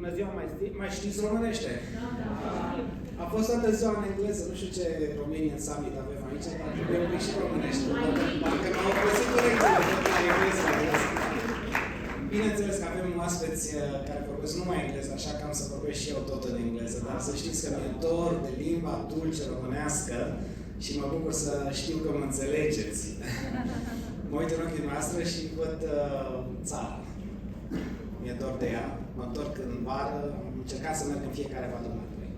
Bună ziua, mai știți românește? Da. A fost toată ziua în engleză, nu știu ce Romanian Summit avem aici, dar trebuie un pic și românește. Parcă m-au găsit corecție de engleză. Bineînțeles că avem oaspeți care vorbesc numai engleză, așa că am să vorbesc și eu tot în engleză, dar să știți că mi-e dor de limba dulce românească și mă bucur să știu că mă înțelegeți. Mă uit în ochii noastre și văd țara. Mi-e dor de ea, mă întorc în vară, am încercat să merg în fiecare vară la noi.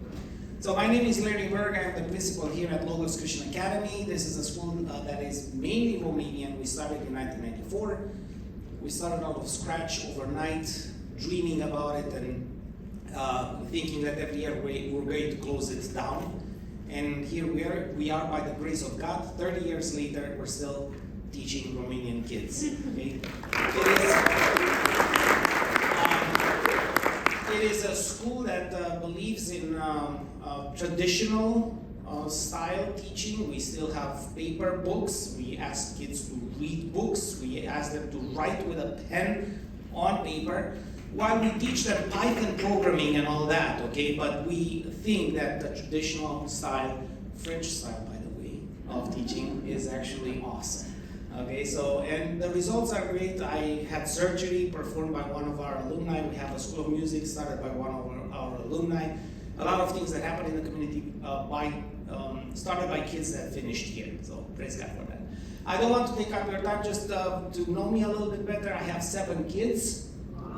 So my name is Larry Berg, I'm the principal here at Logos Christian Academy. This is a school that is mainly Romanian. We started in 1994. We started out of scratch overnight, dreaming about it and thinking that every year we're going to close it down. And here we are by the grace of God. 30 years later, we're still teaching Romanian kids. Okay? It is a school that believes in traditional style teaching. We still have paper books. We ask kids to read books. We ask them to write with a pen on paper while we teach them Python programming and all that, okay? But we think that the traditional style, French style by the way, of teaching is actually awesome. Okay, so, and the results are great. I had surgery performed by one of our alumni. We have a school of music started by one of our alumni. A lot of things that happen in the community started by kids that finished here. So, praise God for that. I don't want to take up your time, just to know me a little bit better. I have 7 kids.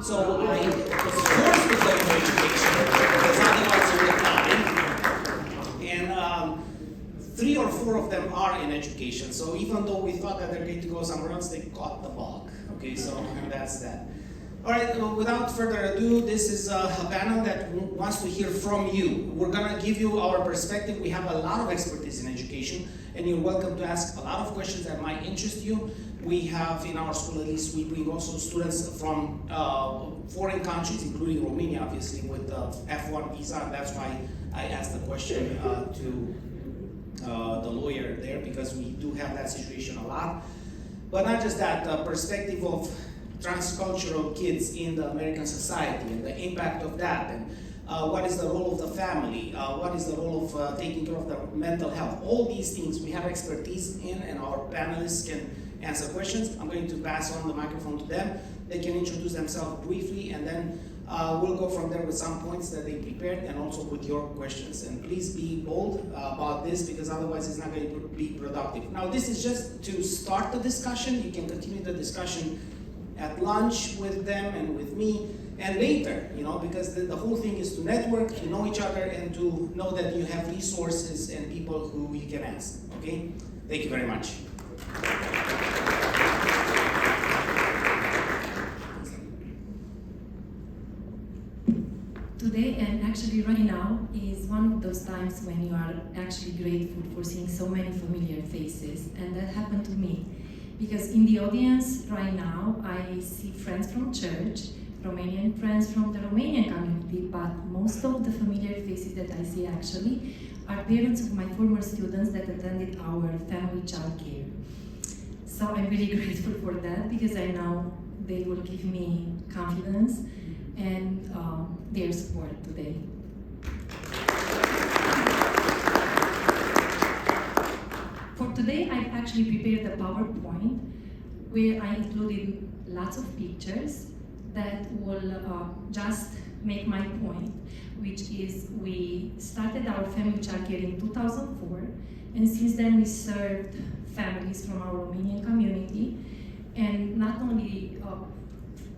So, I was forced to go to education because otherwise you would die. And 3 or 4 of them are in education. So even though we thought that they're going to go somewhere else, they got the bug. Okay, so that's that. All right, without further ado, this is a panel that wants to hear from you. We're going to give you our perspective. We have a lot of expertise in education, and you're welcome to ask a lot of questions that might interest you. We have in our school, at least, we bring also students from foreign countries, including Romania, obviously, with the F1 visa. And that's why I asked the question to the lawyer there, because we do have that situation a lot. But not just that, the perspective of transcultural kids in the American society and the impact of that, and what is the role of the family, what is the role of taking care of the mental health. All these things we have expertise in, and our panelists can answer questions. I'm going to pass on the microphone to them. They can introduce themselves briefly, and then we'll go from there with some points that they prepared and also with your questions. And please be bold about this, because otherwise it's not going to be productive. Now, this is just to start the discussion. You can continue the discussion at lunch with them and with me and later, because the whole thing is to network, to know each other, and to know that you have resources and people who you can ask. Okay? Thank you very much. Today, and actually right now, is one of those times when you are actually grateful for seeing so many familiar faces, and that happened to me. Because in the audience right now, I see friends from church, Romanian friends from the Romanian community, but most of the familiar faces that I see actually are parents of my former students that attended our family childcare. So I'm really grateful for that, because I know they will give me confidence and their support today. For today, I've actually prepared a PowerPoint where I included lots of pictures that will just make my point, which is we started our family childcare in 2004, and since then we served families from our Romanian community, and not only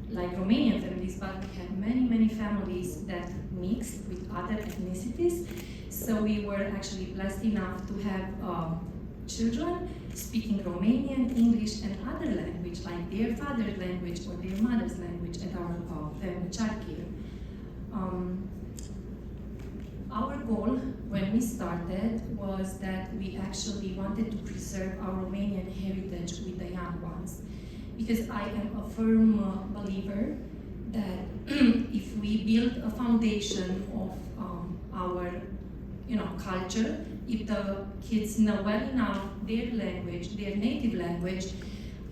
like Romanian families, but we had many families that mixed with other ethnicities. So we were actually blessed enough to have children speaking Romanian, English, and other language, like their father's language or their mother's language at our family childcare. Our goal when we started was that we actually wanted to preserve our Romanian heritage with the young ones. Because I am a firm believer that if we build a foundation of our culture, if the kids know well enough their language, their native language,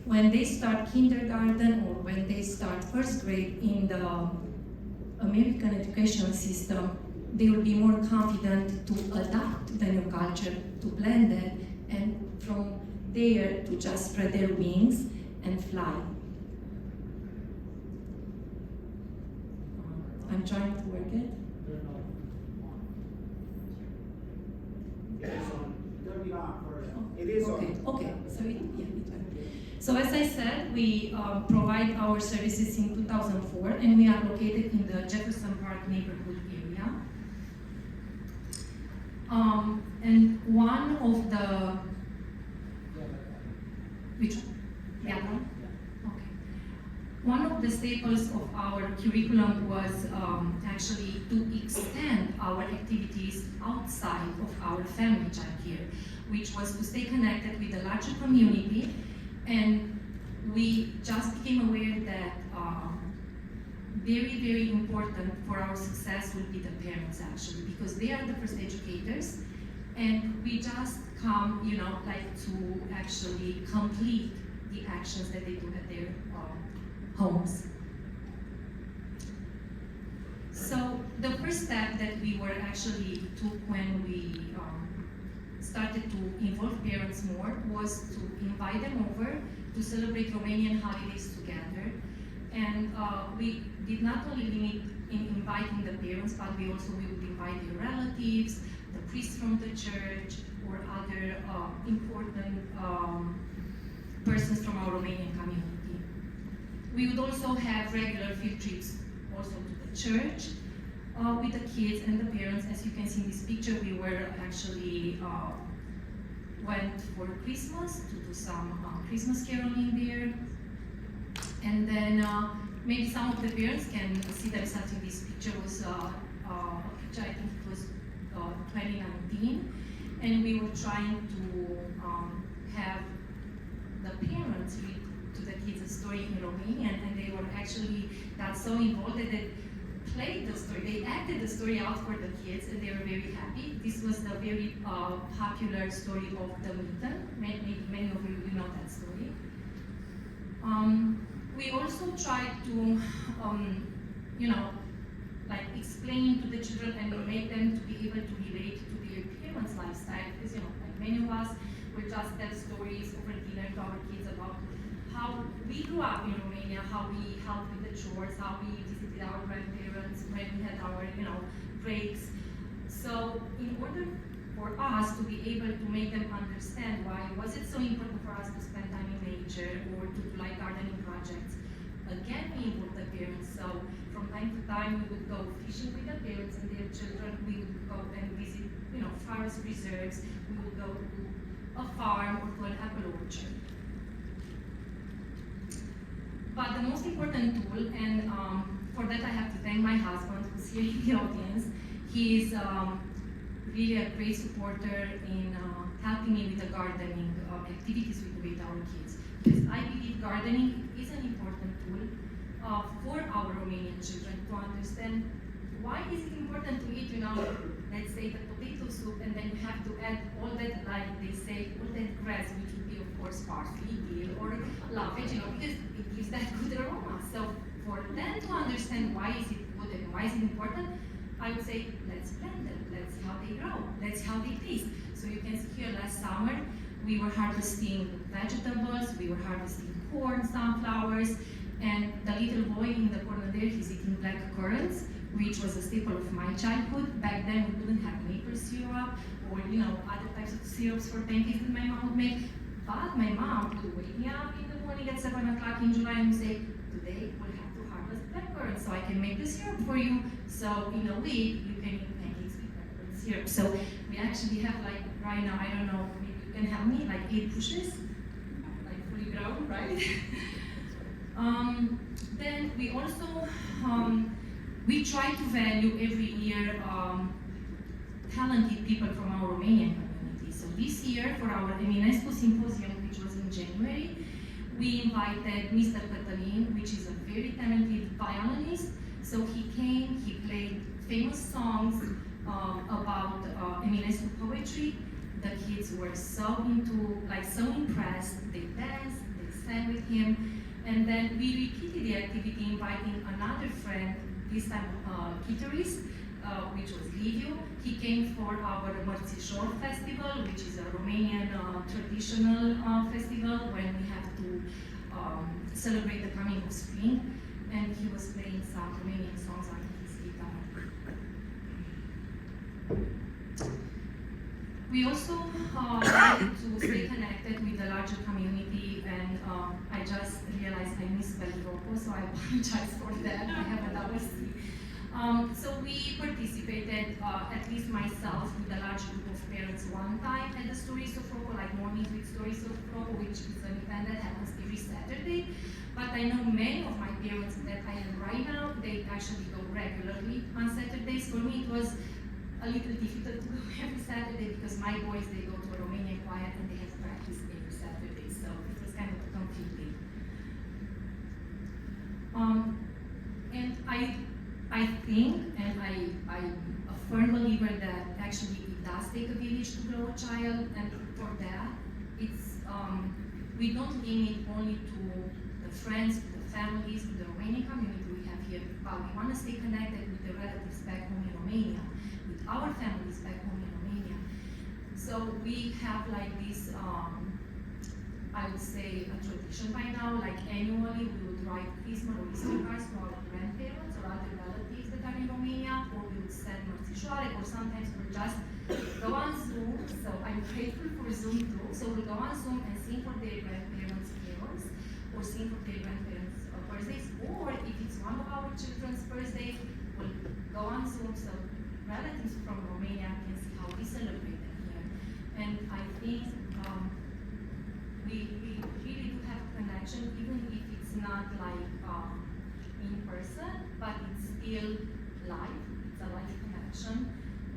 when they start kindergarten or when they start first grade in the American educational system, they will be more confident to adapt the new culture, to blend it, and from there to just spread their wings and fly. I'm trying to work it. It is okay. Okay. So it went. So as I said, we provide our services in 2004, and we are located in the Jefferson Park neighborhood area. And one of the which yeah. Okay. One of the staples of our curriculum was actually to extend our activities outside of our family childcare, which was to stay connected with the larger community. And we just became aware that very, very important for our success will be the parents actually, because they are the first educators, and we just come, like to actually complete the actions that they do at their homes. So the first step that we were actually took when we started to involve parents more was to invite them over to celebrate Romanian holidays together. And we did not only limit in inviting the parents, but we would invite their relatives, the priests from the church, or other important persons from our Romanian community. We would also have regular field trips also to the church with the kids and the parents. As you can see in this picture, we were actually went for Christmas to do some Christmas caroling there. And then maybe some of the parents can see themselves in this picture. Was a picture, I think it was 2019, and we were trying to have the parents read to the kids a story in Romanian, and they were actually got so involved that they played the story. They acted the story out for the kids, and they were very happy. This was the very popular story of the Mitten. Many of you know that story. We also tried to, like explain to the children and make them to be able to relate to their parents' lifestyle. Because like many of us will just tell stories over dinner to our kids about how we grew up in Romania, how we helped with the chores, how we visited our grandparents when we had our, breaks. So in order for us to be able to make them understand why was it so important for us to spend time in nature or to do like gardening projects, again we involved the parents. So from time to time we would go fishing with the parents and their children. We would go and visit, forest reserves. We would go to a farm or to an apple orchard. But the most important tool, and for that I have to thank my husband who's here in the audience. He is really a great supporter in helping me with the gardening activities we do with our kids. Because I believe gardening is an important tool for our Romanian children to understand why is it important to eat, let's say the potato soup, and then you have to add all that, like they say, all that grass, which would be of course parsley, dill, or lovage, because it gives that good aroma. So for them to understand why is it good and why is it important, I would say, let's plant them, let's see how they grow, let's see how they taste. So you can see here last summer, we were harvesting vegetables, we were harvesting corn, sunflowers, and the little boy in the corner there, he's eating black currants, which was a staple of my childhood. Back then we didn't have maple syrup or other types of syrups for pancakes that my mom would make. But my mom would wake me up in the morning at 7 o'clock in July and say, today we'll have to harvest blackcurrants so I can make the syrup for you. So in a week you can eat pancakes with blackcurrant syrup. So we actually have like right now, I don't know, maybe you can help me, like 8 bushes, like fully grown, right? Then we also we try to value every year talented people from our Romanian community. So this year, for our Eminescu Symposium, which was in January, we invited Mr. Cătălin, which is a very talented violinist. So he came, he played famous songs about Eminescu poetry. The kids were so impressed. They danced, they sang with him. And then we repeated the activity, inviting another friend, this time guitarist, which was Liviu. He came for our Mărțișor festival, which is a Romanian traditional festival when we have to celebrate the coming of spring, and he was playing some Romanian songs on his guitar. We also wanted to stay connected with the larger community, and I just realized I missed Belropo, so I apologize for that. I have a double C. So we participated, at least myself, with a large group of parents one time at the Stories of Ropo, like Mornings with Stories of Ropo, which is an event that happens every Saturday. But I know many of my parents that I am right now, they actually go regularly on Saturdays. For me, it was a little difficult to go every Saturday because my boys, they go to a Romanian choir and they have practice every Saturday, so it was kind of conflicting. And I think, and I'm a firm believer that actually it does take a village to grow a child, and for that, it's we don't limit only to the friends, to the families, to the Romanian community we have here, but we want to stay connected with the relatives back home in Romania, with our families back home in Romania. So we have like this, I would say, a tradition by now, like annually we would write Christmas or Easter cards to our grandparents or other relatives that are in Romania, or we would send mărțișoare, or sometimes we'll just go on Zoom. So I'm grateful for Zoom too. So we'll go on Zoom and sing for their grandparents' carols, or sing for their grandparents' birthdays, or if it's one of our children's birthdays, we'll go on Zoom so relatives from Romania can see how we celebrate them here. And I think we really do have a connection, even if it's not like in person, but it's still live. It's a live connection.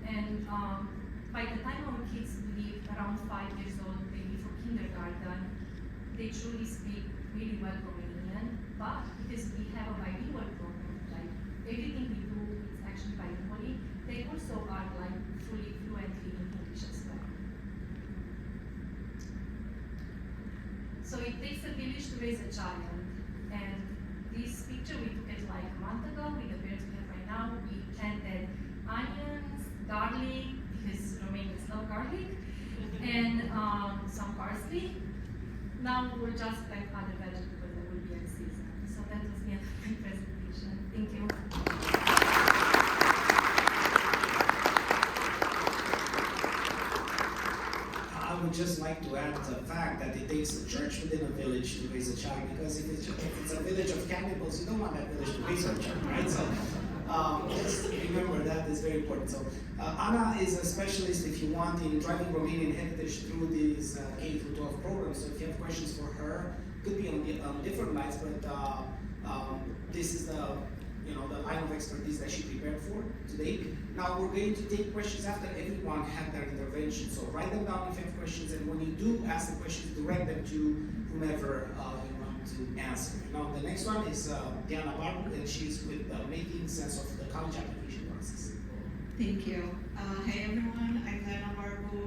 And by the time our kids leave around 5 years old, they leave for kindergarten, they truly speak really well Romanian, but because we have a bilingual program, like everything we do is actually bilingually, they also are like fully fluently in English as well. So it takes a village to raise a child, and this picture we took it like a month ago with the parents we have right now. We planted onions, garlic, because Romanians love garlic, and some parsley. Now we'll just plant other vegetables that will be in season. So that was the end of my presentation. Thank you. I would just like to add the fact that it takes a church within a village to raise a child, because if it's a village of cannibals, you don't want that village to raise a child, right? So just remember that is very important. So Anna is a specialist, if you want, in driving Romanian heritage through these K-12 programs. So if you have questions for her, could be on different lines, but this is the line of expertise that she prepared for today. Now we're going to take questions after everyone had their intervention. So write them down if you have questions, and when you do ask the questions, direct them to whomever you want to answer. Now the next one is Diana Barbu, and she's with Making Sense of the College Application Process. Thank you. Hey everyone, I'm Diana Barbu.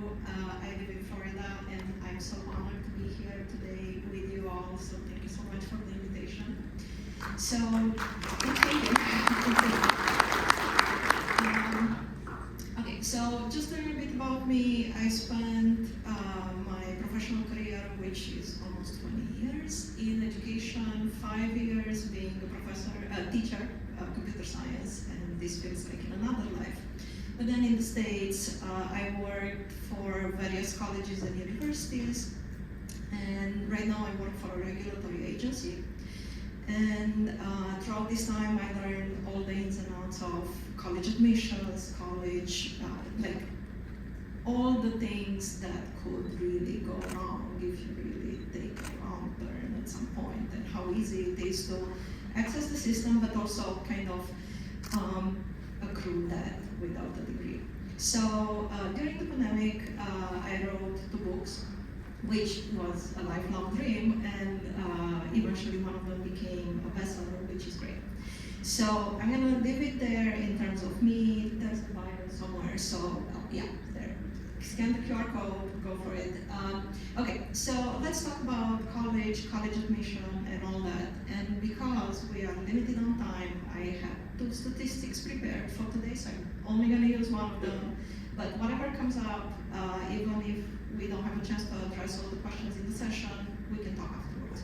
I live in Florida, and I'm so honored to be here today with you all. So thank you so much for the invitation. So, thank you. Okay, so just a little bit about me. I spent my professional career, which is almost 20 years, in education, 5 years being a professor, teacher of computer science, and this feels like in another life. But then in the States, I worked for various colleges and universities, and right now I work for a regulatory agency. And throughout this time, I learned all the ins and outs of college admissions, college, like all the things that could really go wrong if you really take a wrong turn at some point, and how easy it is to access the system, but also kind of accrue that without a degree. So during the pandemic, I wrote 2 books, which was a lifelong dream, and eventually one of them became a bestseller, which is great. So I'm gonna leave it there in terms of me. There's the Bible somewhere, so yeah, there. scan the QR code, go for it. Okay, so let's talk about college admission, and all that. And because we are limited on time, I have 2 statistics prepared for today, so I'm only going to use one of them. But whatever comes up, even if we don't have a chance to address all the questions in the session, we can talk afterwards.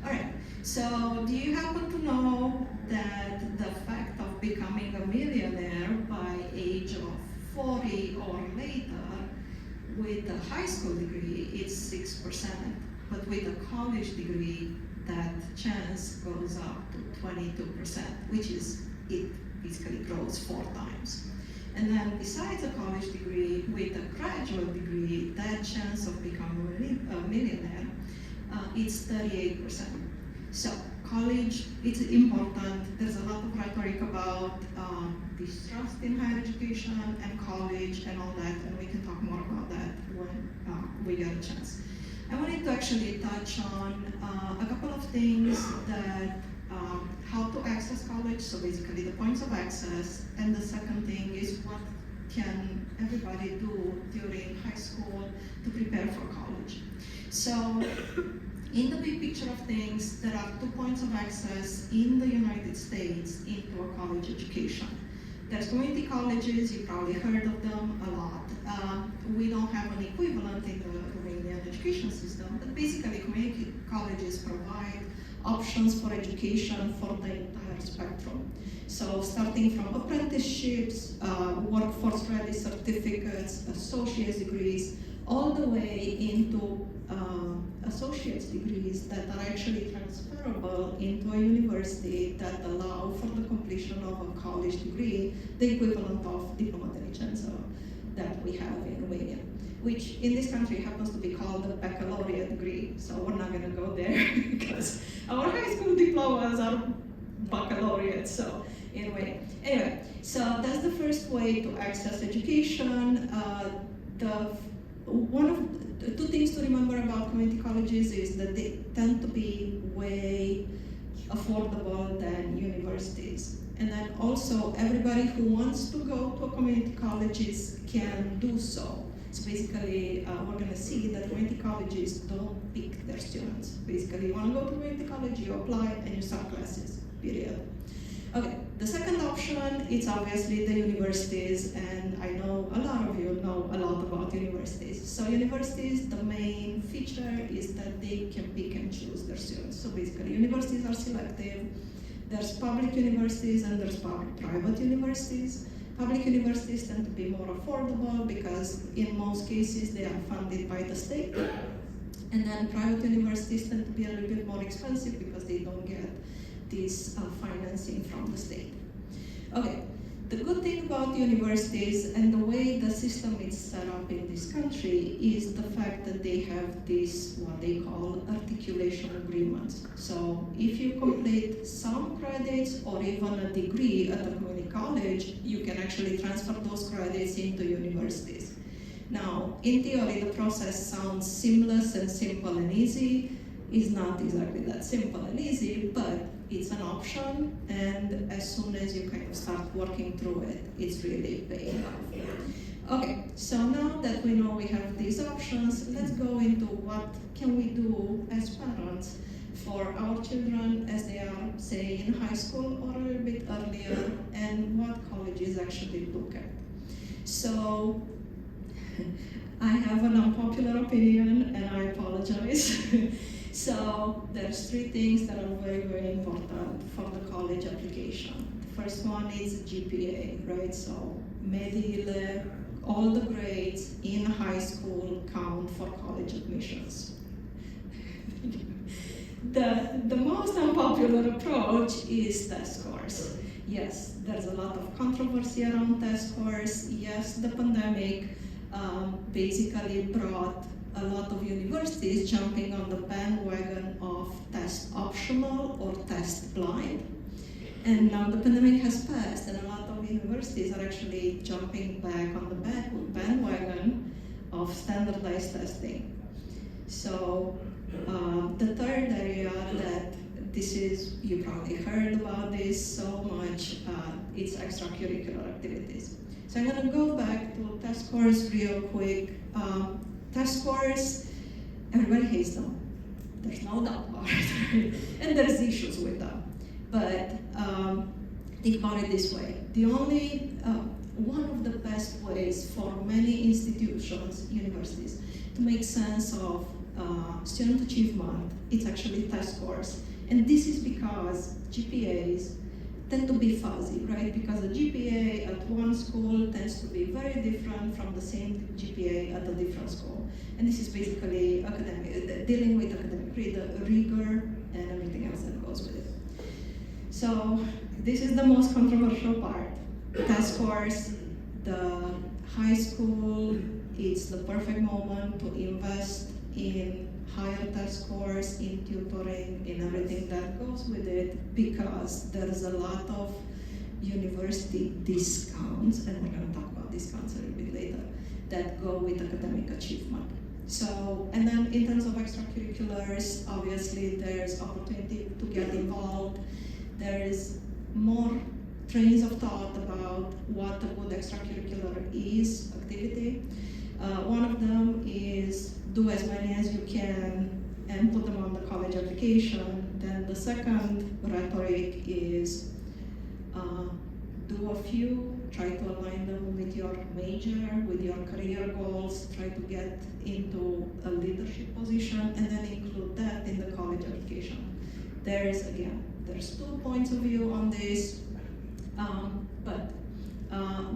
All right, so do you happen to know that the fact of becoming a millionaire by age of 40 or later with a high school degree, it's 6%, but with a college degree, that chance goes up to 22%, which is, it basically grows 4 times. And then besides a college degree, with a graduate degree, that chance of becoming a millionaire, it's 38%. So college, it's important. There's a lot of rhetoric about distrust in higher education and college and all that, and we can talk more about that when we get a chance. I wanted to actually touch on a couple of things that how to access college, so basically the points of access, and the second thing is what can everybody do during high school to prepare for college. So in the big picture of things, there are 2 points of access in the United States into a college education. There's community colleges, you probably heard of them a lot. We don't have an equivalent in the Romanian education system, but basically community colleges provide options for education for the entire spectrum. So starting from apprenticeships, workforce ready certificates, associate's degrees, all the way into associate's degrees that are actually transferable into a university that allow for the completion of a college degree, the equivalent of diploma de licență that we have in Romania, which in this country happens to be called the baccalaureate degree. So we're not going to go there because our high school diplomas are baccalaureate. So anyway, so that's the first way to access education. One of the 2 things to remember about community colleges is that they tend to be way affordable than universities. And then also everybody who wants to go to a community colleges can do so. So basically, we're going to see that community colleges don't pick their students. Basically, you want to go to community college, you apply, and you start classes, period. Okay, the second option, it's obviously the universities, and I know a lot of you know a lot about universities. So universities, the main feature is that they can pick and choose their students. So basically, universities are selective. There's public universities and there's private universities. Public universities tend to be more affordable because in most cases they are funded by the state. And then private universities tend to be a little bit more expensive because they don't get this financing from the state. Okay, the good thing about universities and the way the system is set up in this country is the fact that they have this, what they call articulation agreements. So if you complete some credits or even a degree at a community college, you can actually transfer those credits into universities. Now, in theory, the process sounds seamless and simple and easy. It's not exactly that simple and easy, but it's an option, and as soon as you kind of start working through it, it's really paying off. Okay, so now that we know we have these options, let's go into what can we do as parents for our children as they are, say, in high school or a little bit earlier, and what colleges actually look at. So, I have an unpopular opinion, and I apologize. So there's 3 things that are very, very important for the college application. The first one is GPA, right? So Medile, all the grades in high school count for college admissions. The most unpopular approach is test scores. Yes, there's a lot of controversy around test scores. Yes, the pandemic basically brought a lot of universities jumping on the bandwagon of test optional or test blind. And now the pandemic has passed and a lot of universities are actually jumping back on the bandwagon of standardized testing. So the third area this is, you probably heard about this so much, it's extracurricular activities. So I'm gonna go back to test scores real quick. Test scores, everybody hates them. There's no doubt about it, and there's issues with them. But think about it this way. The only, one of the best ways for many institutions, universities, to make sense of student achievement, it's actually test scores. And this is because GPAs tend to be fuzzy, right? Because a GPA at one school tends to be very different from the same GPA at a different school. And this is basically academic, dealing with academic rigor and everything else that goes with it. So this is the most controversial part. Test scores, the high school, it's the perfect moment to invest in higher test scores, in tutoring, in everything that goes with it, because there's a lot of university discounts, and we're going to talk about discounts a little bit later, that go with academic achievement. So, and then in terms of extracurriculars, obviously there's opportunity to get involved. There is more trains of thought about what a good extracurricular is, activity. One of them is do as many as you can and put them on the college application. Then the second rhetoric is do a few, try to align them with your major, with your career goals, try to get into a leadership position, and then include that in the college application. There's two points of view on this, but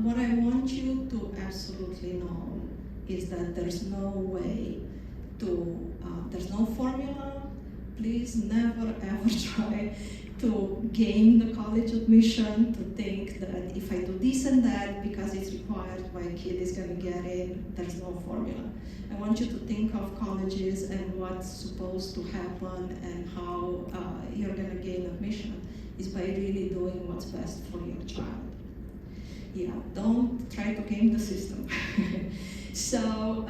what I want you to absolutely know is that there's no way to, there's no formula. Please never ever try to game the college admission, to think that if I do this and that because it's required, my kid is going to get in. There's no formula. I want you to think of colleges and what's supposed to happen and how you're going to gain admission is by really doing what's best for your child. Yeah, don't try to game the system. So,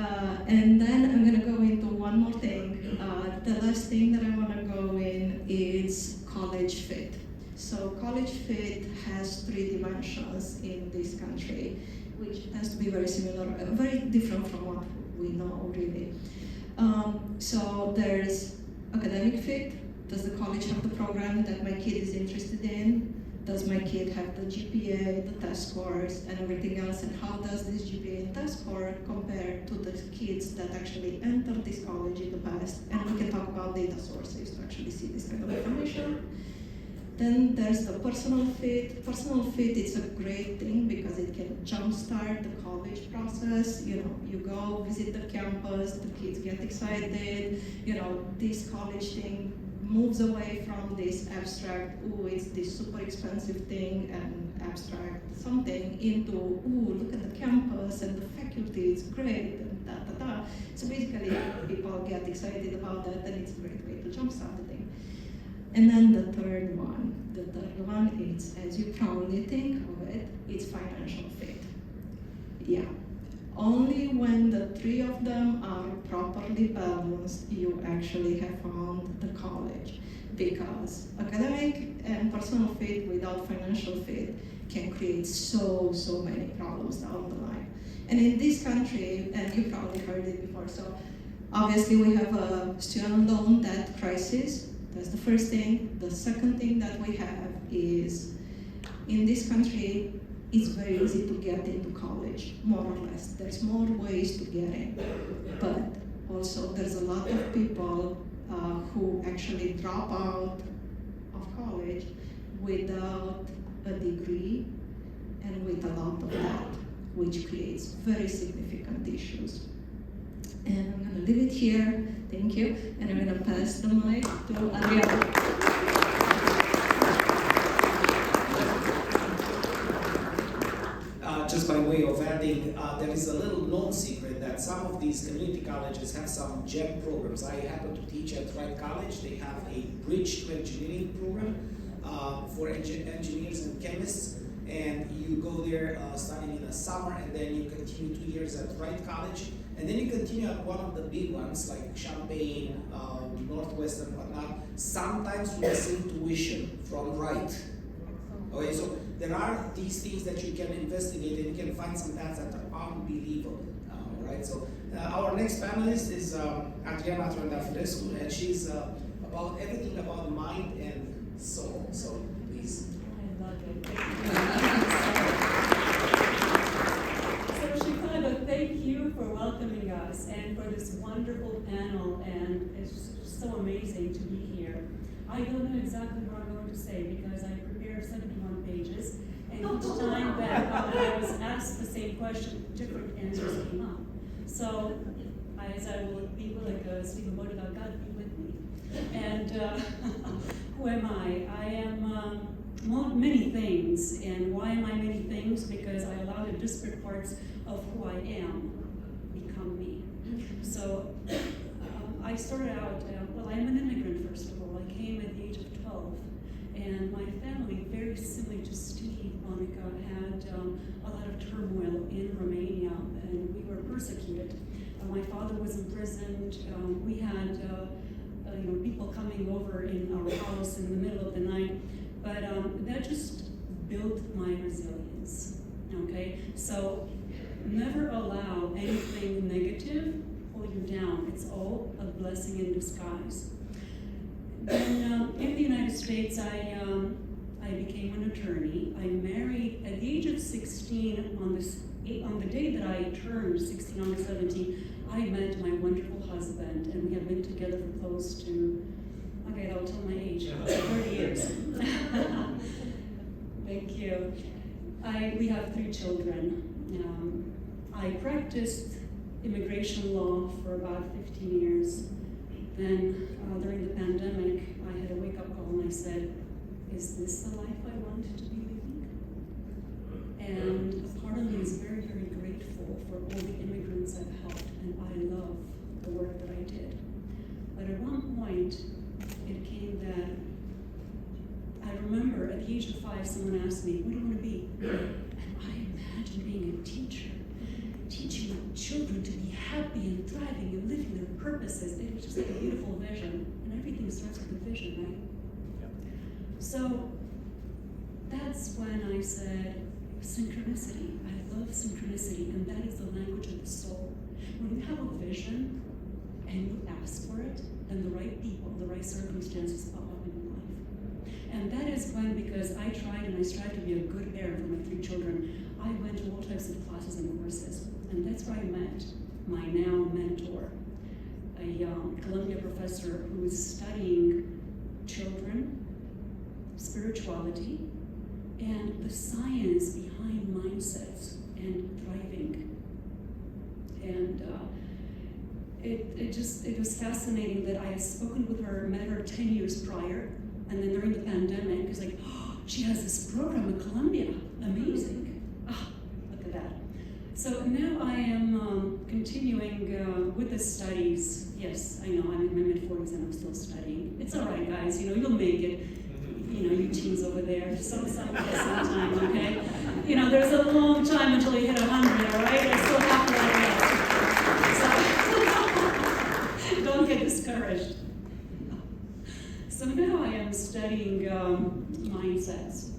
and then I'm going to go into one more thing. The last thing that I want to go in is college fit. So college fit has 3 dimensions in this country, which tends to be very similar, very different from what we know really. So there's academic fit. Does the college have the program that my kid is interested in? Does my kid have the GPA, the test scores, and everything else? And how does this GPA and test score compare to the kids that actually entered this college in the past? And we can talk about data sources to actually see this kind of information. Then there's the personal fit. Personal fit is a great thing because it can jumpstart the college process. You know, you go visit the campus, the kids get excited. You know, this college thing moves away from this abstract, ooh, it's this super expensive thing and abstract something, into, ooh, look at the campus and the faculty, it's great, and da da da. So basically, people get excited about that, and it's a great way to jumpstart the thing. And then the third one is, as you probably think of it, it's financial fit. Yeah. Only when the 3 of them are properly balanced, you actually have found the college. Because academic and personal fit without financial fit can create so many problems down the line. And in this country, and you probably heard it before, so obviously we have a student loan debt crisis. That's the first thing. The second thing that we have is, in this country, it's very easy to get into college, more or less. There's more ways to get in. But also there's a lot of people who actually drop out of college without a degree and with a lot of debt, which creates very significant issues. And I'm going to leave it here. Thank you. And I'm going to pass the mic to Adriana. Just by way of adding, there is a little known secret that some of these community colleges have some GEM programs. I happen to teach at Wright College. They have a bridge to engineering program for engineers and chemists. And you go there studying in the summer, and then you continue 2 years at Wright College. And then you continue at one of the big ones like Champaign, Northwestern, whatnot, sometimes with the same tuition from Wright. Okay, so there are these things that you can investigate and you can find some paths that are unbelievable, right? So our next panelist is Adriana Trandafilescu, and she's about everything about mind and soul. So please. I love it. So Chicago, thank you for welcoming us and for this wonderful panel, and it's so amazing to be here. I don't know exactly what I'm going to say because I prepared 71 pages, and each time that I was asked the same question, different answers came up. So, as I will be like Stephen Bodega, God be with me. And who am I? I am many things. And why am I many things? Because I allow the disparate parts of who I am become me. So I started out, well, I'm an immigrant, first of all. I came at the age of 12. And my family, very similar to Steve, Monica, had a lot of turmoil in Romania, and we were persecuted. My father was imprisoned. We had people coming over in our house in the middle of the night, but that just built my resilience. Okay, so never allow anything negative pull you down. It's all a blessing in disguise. Then in the United States, I became an attorney. I married at the age of 16. On the day that I turned 16, on the 17th, I met my wonderful husband, and we have been together for close to, okay, I'll tell my age, 30 years. Thank you. We have 3 children. I practiced immigration law for about 15 years. Then during the pandemic, I had a wake-up call and I said, is this the life I wanted to be living? And a part of me is very, very grateful for all the immigrants I've helped, and I love the work that I did. But at one point, it came that I remember at the age of 5, someone asked me, what do you want to be? And I imagined being a teacher, teaching children to be happy and thriving and living their purposes. It was just like a beautiful vision, and everything starts with a vision, right? So that's when I said, synchronicity. I love synchronicity, and that is the language of the soul. When you have a vision and you ask for it, then the right people, the right circumstances pop up in your life. And that is when, because I tried and I strive to be a good parent for my 3 children, I went to all types of classes and courses. And that's where I met my now mentor, a Columbia professor who was studying children, spirituality, and the science behind mindsets and thriving. And it was fascinating that I had spoken with her, met her 10 years prior, and then during the pandemic, it's like, oh, she has this program at Columbia, amazing. Ah, look at that. So now I am continuing with the studies. Yes, I know, I'm in my mid-40s and I'm still studying. It's all right, guys, you'll make it. You teens over there, some time, okay? There's a long time until you hit 100, all right? I still have to so don't get discouraged. So now I am studying mindsets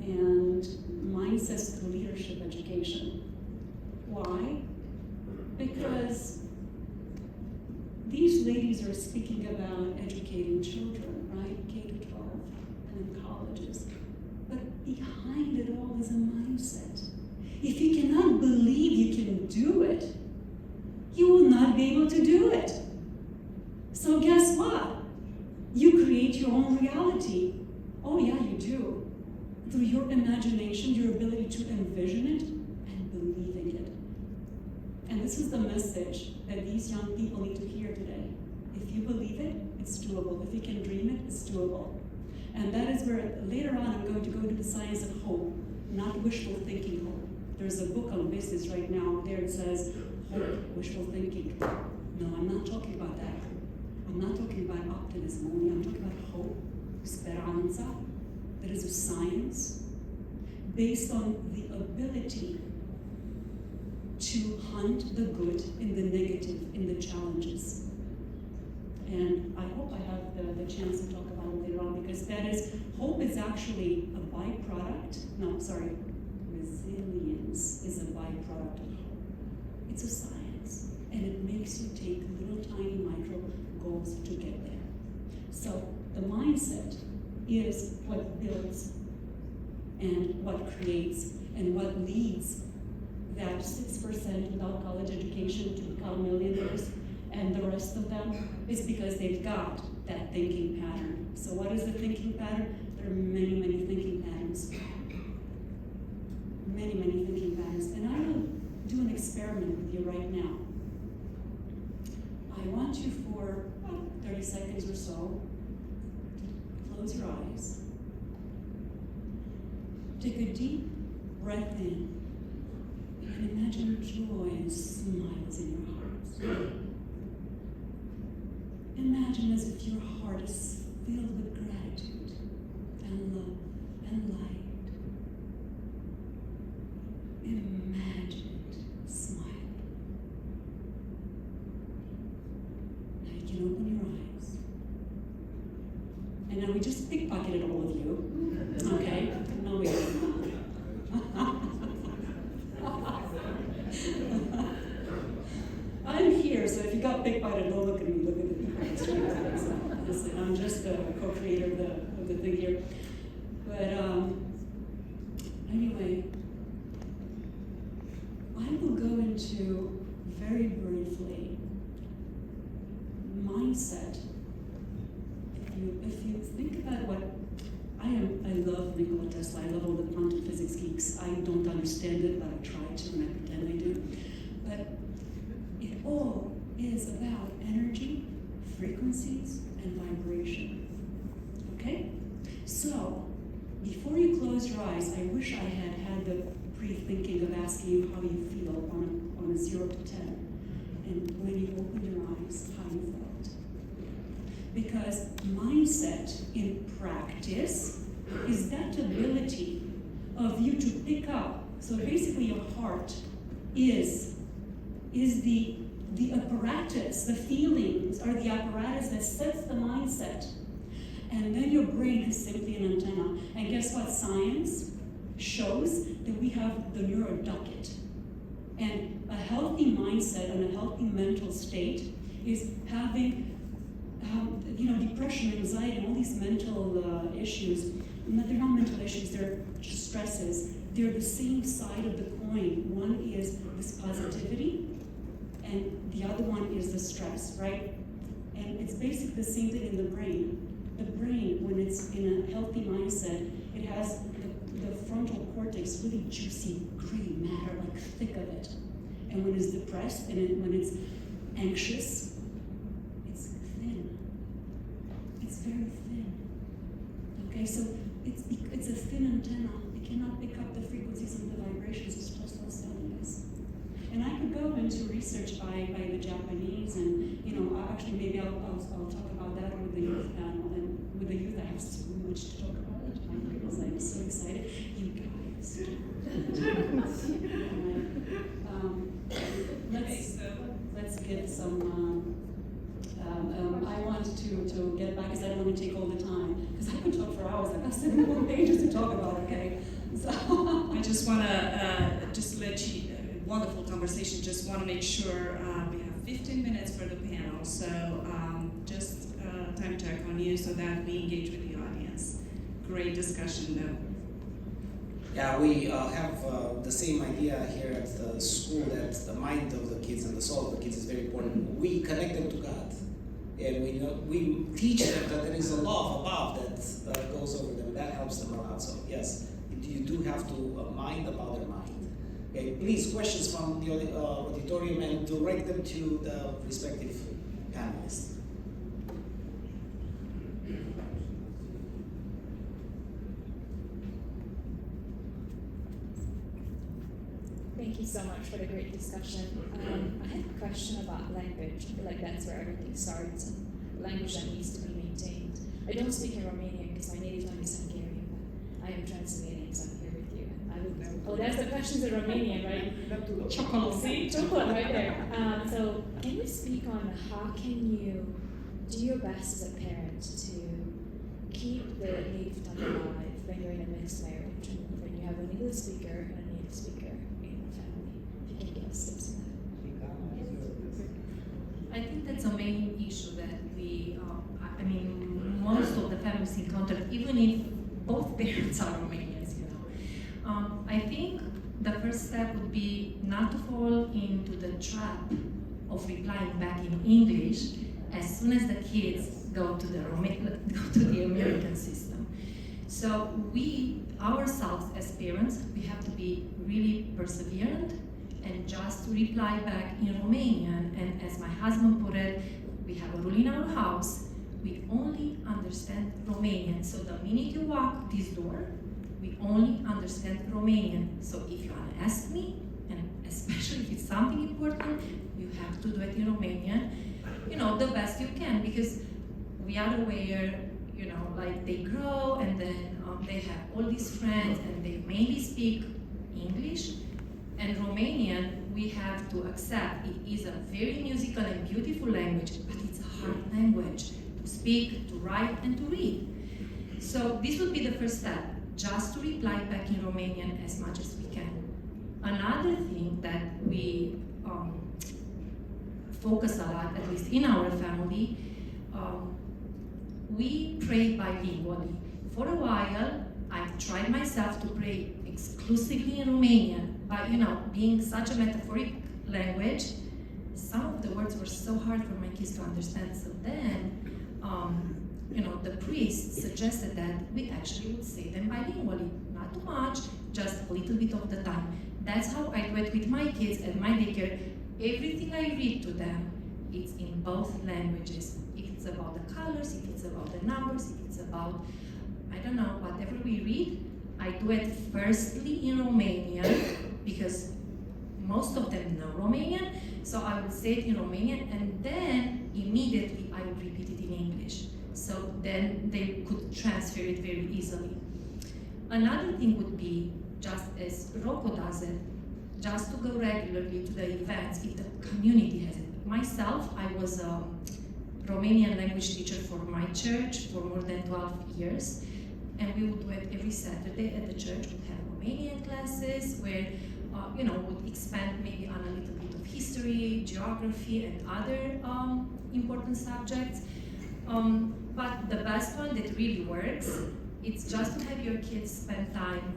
and mindsets through leadership education. Why? Because these ladies are speaking about educating children, right? K to 12. In colleges, but behind it all is a mindset. If you cannot believe you can do it, you will not be able to do it. So guess what? You create your own reality. Oh yeah, you do. Through your imagination, your ability to envision it and believing it. And this is the message that these young people need to hear today. If you believe it, it's doable. If you can dream it, it's doable. And that is where later on I'm going to go to the science of hope, not wishful thinking hope. There's a book on business right now there it says hope, wishful thinking. No, I'm not talking about that hope. I'm not talking about optimism only. I'm talking about hope, speranza, that is a science based on the ability to hunt the good in the negative, in the challenges. And I hope I have the chance to talk about it later on, because hope is actually a byproduct. No, sorry, resilience is a byproduct of hope. It's a science, and it makes you take little tiny micro goals to get there. So the mindset is what builds and what creates and what leads that 6% without college education to become millionaires, and the rest of them is because they've got that thinking pattern. So what is the thinking pattern? There are many, many thinking patterns. Many, many thinking patterns. And I will do an experiment with you right now. I want you for 30 seconds or so to close your eyes. Take a deep breath in and imagine joy and smiles in your heart. Imagine as if your heart is filled with gratitude and love and light. Imagine it smiling. Now you can open your eyes. And now we just pickpocketed all of you. Okay? No, we didn't. I'm here, so if you got pickpocketed, don't look at me, look at the people on the street. Listen, I'm just the co-creator of the thing here. But anyway, I will go into very briefly mindset. If you think about what I love Nikola Tesla. I love all the quantum physics geeks. I don't understand it, but I try to, and I pretend I do. But it all is about energy, frequencies, and vibration. Okay? So, before you close your eyes, I wish I had the pre-thinking of asking you how you feel on a 0 to 10. And when you open your eyes, how you felt. Because mindset in practice is that ability of you to pick up. So basically your heart is the apparatus, the feelings are the apparatus that sets the mindset. And then your brain is simply an antenna. And guess what? Science shows that we have the neuroduct. And a healthy mindset and a healthy mental state is having depression, anxiety, and all these mental issues. They're not mental issues, they're just stresses. They're the same side of the coin. One is this positivity, and the other one is the stress, right? And it's basically the same thing in the brain. The brain, when it's in a healthy mindset, it has the frontal cortex, really juicy, green matter, like thick of it. And when it's depressed and when it's anxious, it's thin. It's very thin. Okay, so it's a thin antenna. It cannot pick up the frequencies and the vibrations as Tesla telling us. And I could go into research by the Japanese, and actually maybe I'll talk about that with the youth panel. And with the youth, I have so much to talk about. I'm so excited. You guys. Let's get some. I want to get back because I don't want to take all the time because I could talk for hours. I've got 7 more pages to talk about. Okay, so I just want to just let you. Wonderful conversation. Just want to make sure we have 15 minutes for the panel. So just time check on you so that we engage with the audience. Great discussion, though. Yeah, we have the same idea here at the school that the mind of the kids and the soul of the kids is very important. We connect them to God, and we teach them that there is a love above that goes over them. That helps them a lot. So yes, you do have to mind about their mind. Okay, please, questions from the auditorium and direct them to the respective panelists. Thank you so much for the great discussion. I have a question about language. I feel like that's where everything starts, and language that needs to be maintained. I don't speak in Romanian because my native tongue is Hungarian, but I am translating because I'm here with you. And I would Oh, that's the questions in Romanian, right? Chocolate. See, chocolate right there. So, can you speak on how can you do your best as a parent to keep the native tongue alive when you're in a mixed marriage, and when you have an English speaker and a native speaker in the family? If you can give us tips on that. I think that's a main issue that I mean, most of the families encounter, even if both parents are Romanians, you know. I think the first step would be not to fall into the trap of replying back in English as soon as the kids go to the American system. So we ourselves as parents, we have to be really perseverant and just reply back in Romanian. And as my husband put it, we have a rule in our house, we only understand Romanian. So the minute you walk this door, we only understand Romanian. So if you want to ask me, and especially if it's something important, you have to do it in Romanian, you know, the best you can, because we are aware, you know, like they grow and then they have all these friends and they mainly speak English. And Romanian, we have to accept it is a very musical and beautiful language, but it's a hard language to speak, to write, and to read. So this would be the first step, just to reply back in Romanian as much as we can. Another thing that we focus a lot, at least in our family, we pray bilingually. For a while, I tried myself to pray exclusively in Romanian, but you know, being such a metaphoric language, some of the words were so hard for my kids to understand. So then, you know, the priest suggested that we actually would say them bilingually, not too much, just a little bit of the time. That's how I do it with my kids at my daycare. Everything I read to them, it's in both languages. If it's about the colors, if it's about the numbers, if it's about, I don't know, whatever we read, I do it firstly in Romanian, because most of them know Romanian, so I would say it in Romanian, and then immediately I would repeat it in English. So then they could transfer it very easily. Another thing would be, just as Rocco does it, just to go regularly to the events if the community has it. Myself, I was a Romanian language teacher for my church for more than 12 years, and we would do it every Saturday at the church. We'd have Romanian classes where, you know, would expand maybe on a little bit of history, geography, and other important subjects. But the best one that really works, it's just to have your kids spend time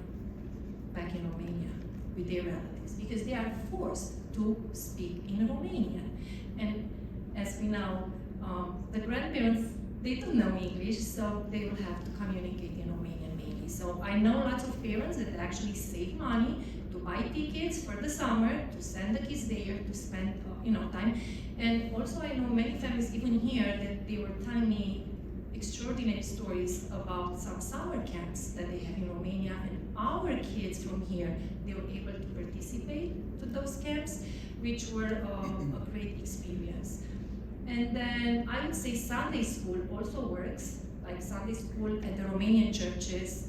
back in Romania with their relatives, because they are forced to speak in Romanian. And as we know, the grandparents, they don't know English, so they will have to communicate in Romanian mainly. So I know lots of parents that actually save money to buy tickets for the summer, to send the kids there to spend you know, time. And also I know many families, even here, that they were telling me extraordinary stories about some summer camps that they have in Romania, and our kids from here, they were able to participate to those camps, which were a great experience. And then I would say Sunday school also works, like Sunday school at the Romanian churches,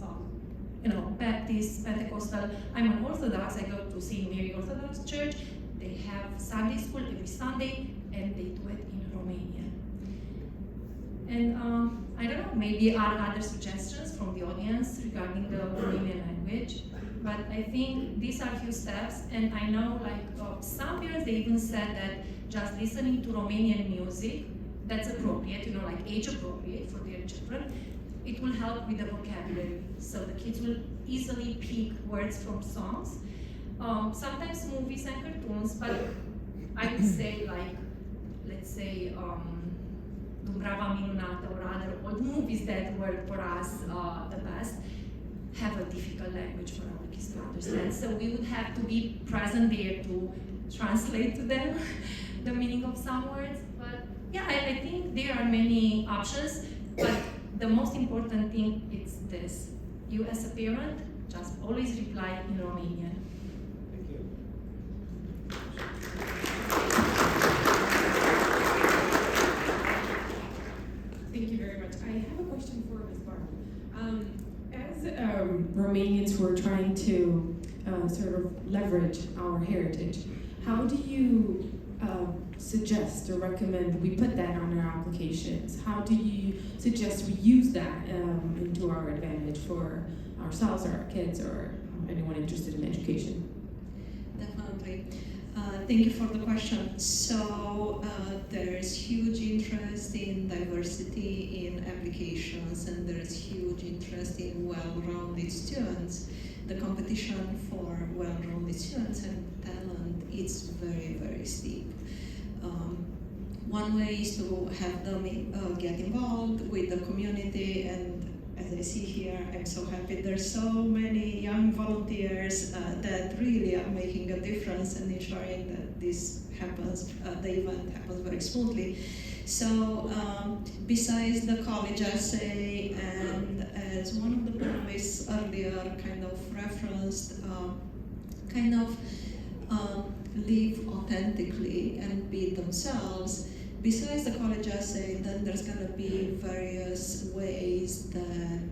you know, Baptist, Pentecostal. I'm an Orthodox, I go to St. Mary Orthodox Church. They have Sunday school every Sunday, and they do it in Romanian. And I don't know, maybe are other suggestions from the audience regarding the Romanian language, but I think these are few steps, and I know like some parents, they even said that just listening to Romanian music, that's appropriate, you know, like age appropriate for their children, it will help with the vocabulary. So the kids will easily pick words from songs. Sometimes movies and cartoons, but I would say like, let's say, Dumbrava Minunată or other old movies that work for us the best, have a difficult language for our kids to understand. So we would have to be present there to translate to them the meaning of some words. But yeah, I think there are many options, but the most important thing is this. You as a parent, just always reply in Romanian. Thank you. Thank you very much. I have a question for Ms. Barr. As Romanians who are trying to sort of leverage our heritage. How do you suggest or recommend we put that on our applications? How do you suggest we use that into our advantage for ourselves or our kids or anyone interested in education? Definitely. Thank you for the question. So there's huge interest in diversity in applications, and there's huge interest in well-rounded students. The competition for well-rounded students and talent is very, very steep. One way is to have them get involved with the community, and as I see here, I'm so happy there's so many young volunteers that really are making a difference and ensuring that this happens, the event happens very smoothly. So besides the college essay, and as one of the panelists earlier kind of referenced, live authentically and be themselves. Besides the college essay, then there's going to be various ways that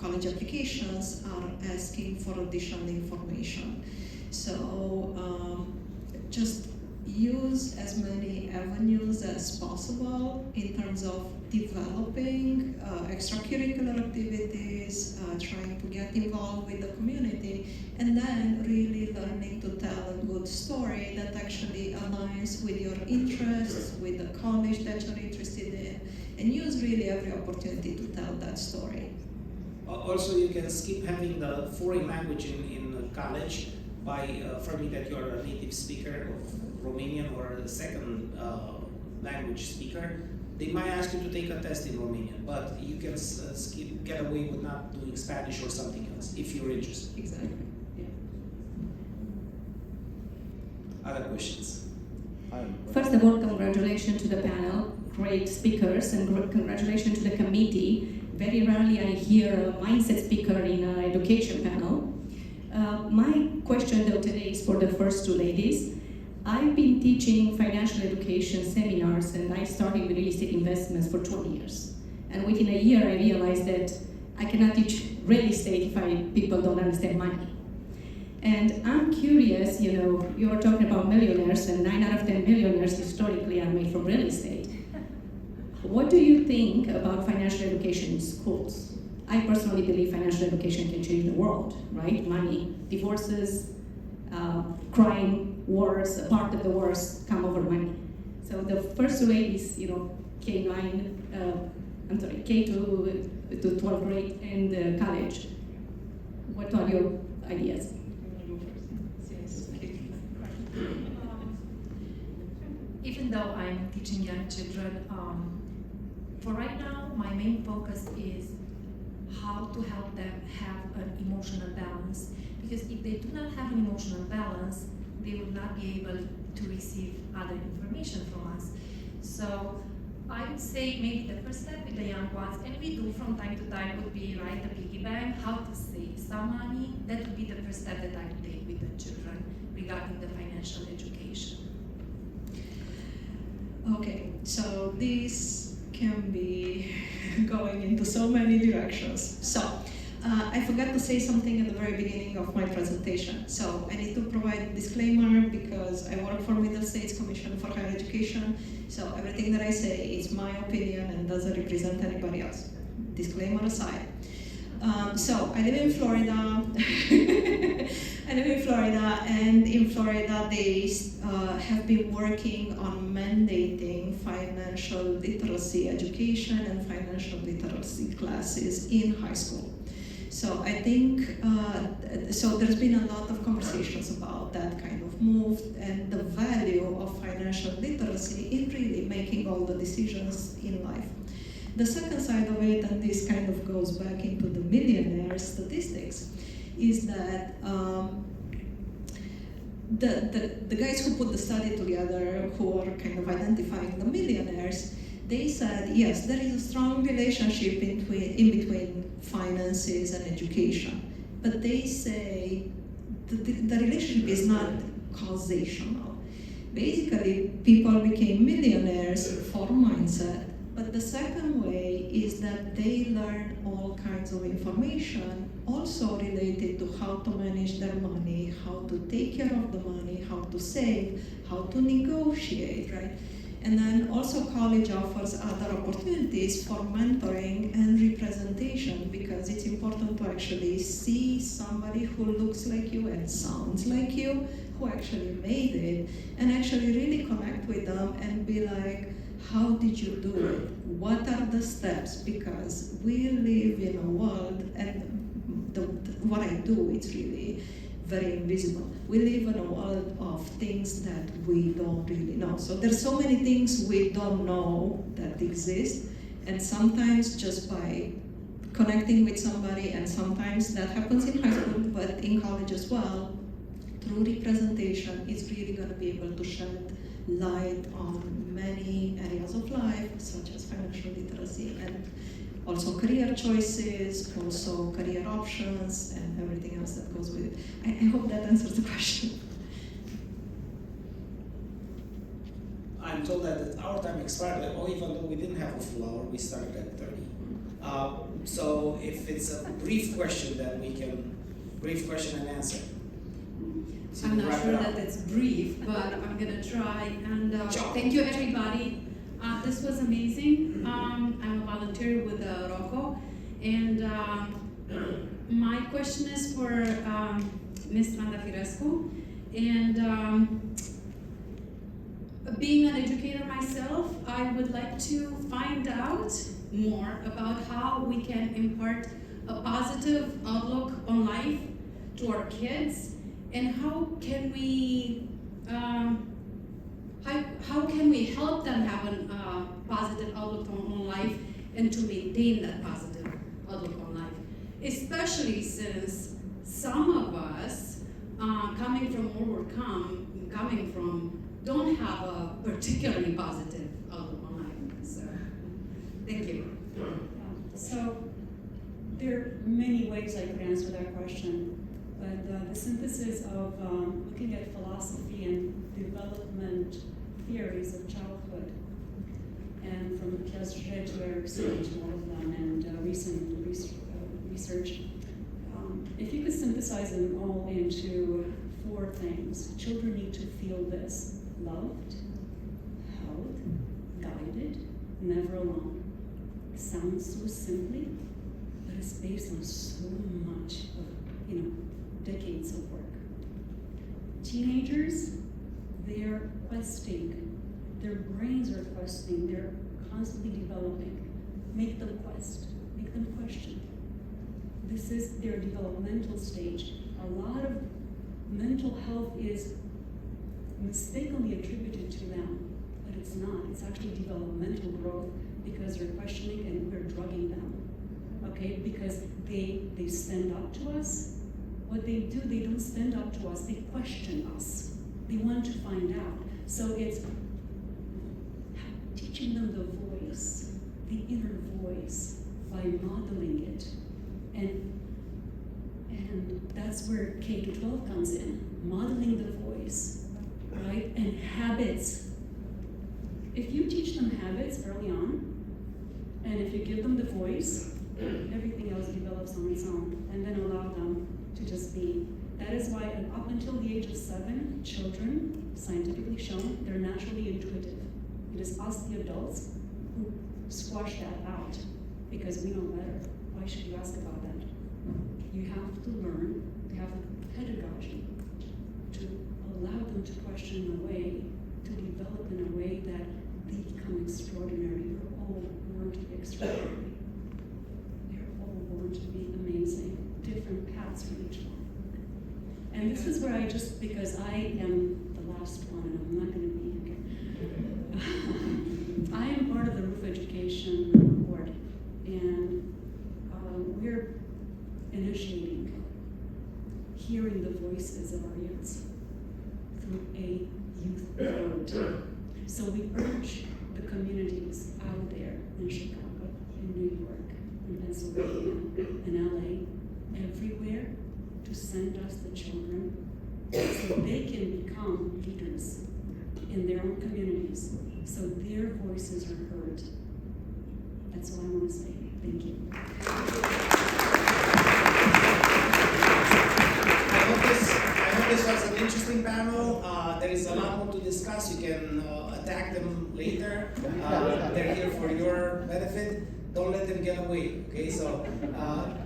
college applications are asking for additional information. So just use as many avenues as possible in terms of developing extracurricular activities, trying to get involved with the community, and then really learning to tell a good story that actually aligns with your interests, with the college that you're interested in, and use really every opportunity to tell that story. Also, you can skip having the foreign language in college by affirming that you're a native speaker of Romanian or a second language speaker. They might ask you to take a test in Romanian, but you can get away with not doing Spanish or something else if you're interested. Exactly. Yeah. Other questions? First of all, congratulations to the panel, great speakers, and congratulations to the committee. Very rarely I hear a mindset speaker in an education panel. My question though today is for the first two ladies. I've been teaching financial education seminars, and I started with real estate investments for 20 years. And within a year I realized that I cannot teach real estate if people don't understand money. And I'm curious, you're talking about millionaires, and 9 out of 10 millionaires historically are made from real estate. What do you think about financial education in schools? I personally believe financial education can change the world, right? Money, divorces, crime, wars, a part of the wars come over money. So the first way is, K to 12th grade and college. What are your ideas? Even though I'm teaching young children, for right now, my main focus is how to help them have an emotional balance. Because if they do not have an emotional balance, they will not be able to receive other information from us. So I would say maybe the first step with the young ones, and we do from time to time, would be write a piggy bank, how to save some money. That would be the first step that I would take with the children regarding the financial education. Okay, so this can be going into so many directions. So I forgot to say something at the very beginning of my presentation. So I need to provide a disclaimer because I work for Middle States Commission for Higher Education. So everything that I say is my opinion and doesn't represent anybody else. Disclaimer aside. So I live in Florida. And in Florida they have been working on mandating financial literacy education and financial literacy classes in high school. So I think, so there's been a lot of conversations about that kind of move and the value of financial literacy in really making all the decisions in life. The second side of it, and this kind of goes back into the millionaire statistics, is that the guys who put the study together, who are kind of identifying the millionaires, they said, yes, there is a strong relationship in between finances and education. But they say the relationship is not causational. Basically, people became millionaires for mindset. But the second way is that they learn all kinds of information also related to how to manage their money, how to take care of the money, how to save, how to negotiate, right? And then also college offers other opportunities for mentoring and representation, because it's important to actually see somebody who looks like you and sounds like you, who actually made it, and actually really connect with them and be like, how did you do it? What are the steps? Because we live in a world, and what I do, it's really very invisible. We live in a world of things that we don't really know. So there's so many things we don't know that exist, and sometimes just by connecting with somebody, and sometimes that happens in high school, but in college as well, through representation, it's really going to be able to shed light on many areas of life, such as financial literacy, and also career choices, also career options, and everything else that goes with it. I hope that answers the question. I'm told that our time expired, even though we didn't have a full hour, we started at 30. So if it's a brief question, then we can, brief question and answer. So I'm we'll not wrap sure it up. that it's brief, but I'm gonna try. And thank you, everybody. This was amazing. I'm a volunteer with Rocco, and my question is for Ms. Randa Firescu. And being an educator myself, I would like to find out more about how we can impart a positive outlook on life to our kids, and how can we help them have a positive outlook on life and to maintain that positive outlook on life, especially since some of us coming from where we're coming from don't have a particularly positive outlook on life. So thank you. So there are many ways I could answer that question, but the synthesis of looking at philosophy and development theories of childhood, and from Piaget to Erikson to all of them, and recent research, if you could synthesize them all into 4 things. Children need to feel this: loved, held, guided, never alone. Sounds so simply, but it's based on so much of, decades of work. Teenagers, they're questing. Their brains are questing. They're constantly developing. Make them quest. Make them question. This is their developmental stage. A lot of mental health is mistakenly attributed to them, but it's not. It's actually developmental growth, because they're questioning and we're drugging them. Okay? Because they stand up to us. What they do, they don't stand up to us, they question us. They want to find out. So it's teaching them the voice, the inner voice, by modeling it. And that's where K-12 comes in, modeling the voice, right? And habits. If you teach them habits early on, and if you give them the voice, everything else develops on its own, and then allow them to just be. That is why up until the age of 7, children, scientifically shown, they're naturally intuitive. It is us, the adults, who squash that out because we know better. Why should you ask about that? You have to learn, to have pedagogy, to allow them to question in a way, to develop in a way that they become extraordinary. We're all born to be extraordinary. They're all born to be amazing. Different paths for each one. And this is where I just, because I am the last one and I'm not going to be here. I am part of the Roof Education Board, and we're initiating hearing the voices of our youths through a youth vote. So we urge the communities out there in Chicago, in New York, in Pennsylvania, in LA, everywhere, to send us the children so they can become leaders in their own communities, so their voices are heard. That's all I want to say. Thank you. panel. There is a lot more to discuss. You can attack them later. They're here for your benefit. Don't let them get away. Okay, so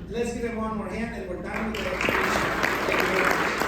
let's give them one more hand, and we're done with the presentation. Thank you very much.